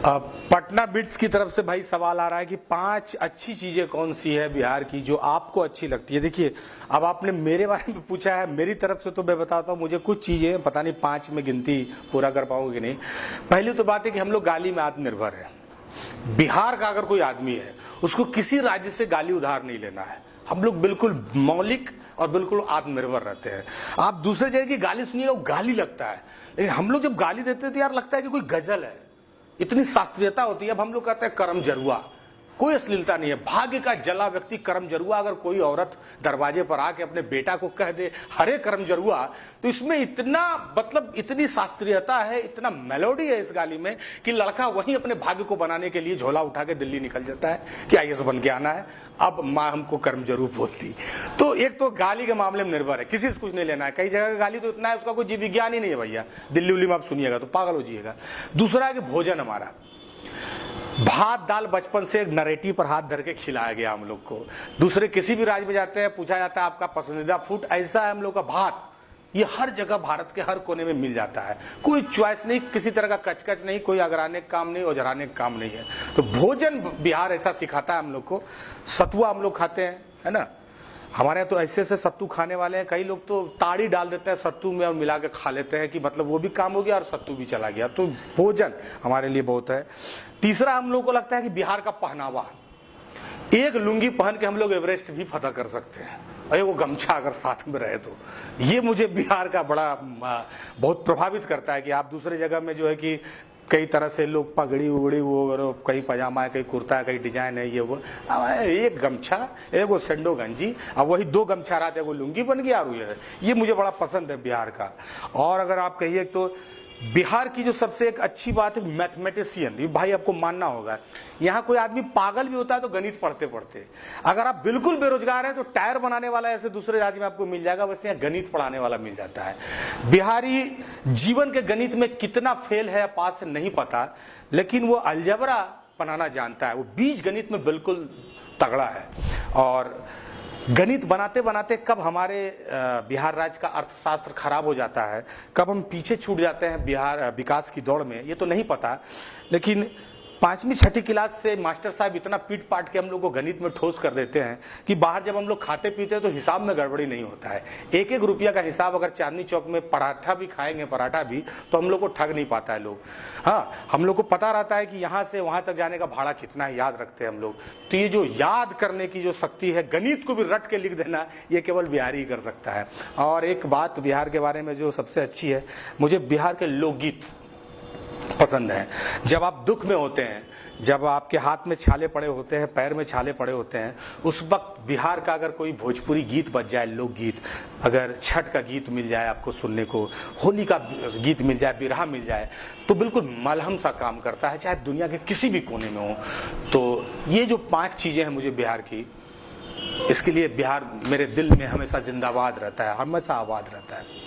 Patna bits की तरफ से भाई सवाल आ रहा है कि 5 अच्छी चीजें कौन सी है बिहार की जो आपको अच्छी लगती है। देखिए, अब आपने मेरे बारे में पूछा है, मेरी तरफ से तो मैं बताता हूँ, मुझे कुछ चीजें पता नहीं 5 में गिनती पूरा कर पाऊंगी कि नहीं। पहली तो बात है कि हम लोग गाली में आत्मनिर्भर है। बिहार का अगर कोई आदमी है उसको किसी राज्य से गाली उधार नहीं लेना है। हम लोग बिल्कुल मौलिक और बिल्कुल आत्मनिर्भर रहते हैं। आप दूसरे जगह की गाली सुनिएगा, वो गाली लगता है, लेकिन हम लोग जब गाली देते हैं तो यार लगता है कि कोई गजल है, इतनी शास्त्रीयता होती है। अब हम लोग कहते हैं करम जरुआ, कोई अश्लीलता नहीं है। भाग्य का जला व्यक्ति करम जरुआ, अगर कोई औरत दरवाजे पर आके अपने बेटा को कह दे हरे करम जरुआ, तो इसमें इतना मतलब इतनी शास्त्रीयता है, इतना मेलोडी है इस गाली में कि लड़का वहीं अपने भाग्य को बनाने के लिए झोला उठा के दिल्ली निकल जाता है कि आईएएस बन के आना है, अब माँ हमको करम जरूर बोलती। तो एक तो गाली के मामले में निर्भर है, किसी से कुछ नहीं लेना है। कई जगह का गाली तो इतना है उसका कोई जीव विज्ञान ही नहीं है भैया, दिल्ली उल्ली में आप सुनिएगा तो पागल हो जाइएगा। दूसरा है कि भोजन, हमारा भात दाल बचपन से एक नरेटिव पर हाथ धर के खिलाया गया हम लोग को। दूसरे किसी भी राज्य में जाते हैं, पूछा जाता है आपका पसंदीदा फूड, ऐसा है हम लोग का भात। ये हर जगह भारत के हर कोने में मिल जाता है, कोई चॉइस नहीं, किसी तरह का कचकच नहीं, कोई अगराने का काम नहीं, ओझराने का काम नहीं है। तो भोजन बिहार ऐसा सिखाता है हम लोग को। सतुआ हम लोग खाते हैं, है ना। हमारे यहाँ तो ऐसे से सत्तू खाने वाले हैं, कई लोग तो ताड़ी डाल देते हैं सत्तू में और मिला के खा लेते हैं कि मतलब वो भी काम हो गया और सत्तू भी चला गया। तो भोजन हमारे लिए बहुत है। तीसरा हम लोग को लगता है कि बिहार का पहनावा, एक लुंगी पहन के हम लोग एवरेस्ट भी फतह कर सकते हैं, और वो गमछा अगर साथ में रहे तो ये मुझे बिहार का बड़ा बहुत प्रभावित करता है। कि आप दूसरे जगह में जो है कि कई तरह से लोग पगड़ी उगड़ी, वो कहीं पजामा है, कहीं कुर्ता है, कहीं डिजाइन है, ये वो, एक गमछा, एक वो सेंडो गंजी, अब वही 2 गमछा रहते हैं, वो लुंगी बन गया। और ये मुझे बड़ा पसंद है बिहार का। और अगर आप कहिए तो बिहार की जो सबसे एक अच्छी बात है मैथमेटिशियन, ये भाई आपको मानना होगा। यहाँ कोई आदमी पागल भी होता है तो गणित पढ़ते पढ़ते, अगर आप बिल्कुल बेरोजगार हैं तो टायर बनाने वाला ऐसे दूसरे राज्य में आपको मिल जाएगा, वैसे यहाँ गणित पढ़ाने वाला मिल जाता है। बिहारी जीवन के गणित में कितना फेल है पास से नहीं पता, लेकिन वो अलजबरा बनाना जानता है, वो बीज गणित में बिल्कुल तगड़ा है। और गणित बनाते बनाते कब हमारे बिहार राज्य का अर्थशास्त्र खराब हो जाता है, कब हम पीछे छूट जाते हैं बिहार विकास की दौड़ में, ये तो नहीं पता। लेकिन 5वीं 6ठी क्लास से मास्टर साहब इतना पीट पाट के हम लोग को गणित में ठोस कर देते हैं कि बाहर जब हम लोग खाते पीते हैं तो हिसाब में गड़बड़ी नहीं होता है। 1-1 रुपया का हिसाब अगर चांदनी चौक में पराठा भी खाएंगे, पराठा भी, तो हम लोग को ठग नहीं पाता है लोग। हाँ, हम लोग को पता रहता है कि यहाँ से वहाँ तक जाने का भाड़ा कितना है, याद रखते हैं हम लोग। तो ये जो याद करने की जो शक्ति है, गणित को भी रट के लिख देना, ये केवल बिहारी ही कर सकता है। और एक बात बिहार के बारे में जो सबसे अच्छी है, मुझे बिहार के लोकगीत पसंद है। जब आप दुख में होते हैं, जब आपके हाथ में छाले पड़े होते हैं, पैर में छाले पड़े होते हैं, उस वक्त बिहार का अगर कोई भोजपुरी गीत बज जाए, लोकगीत, अगर छठ का गीत मिल जाए आपको सुनने को, होली का गीत मिल जाए, बिरहा मिल जाए, तो बिल्कुल मलहम सा काम करता है, चाहे दुनिया के किसी भी कोने में हो। तो ये जो 5 चीजें हैं मुझे बिहार की, इसके लिए बिहार मेरे दिल में हमेशा जिंदाबाद रहता है, हमेशा आबाद रहता है।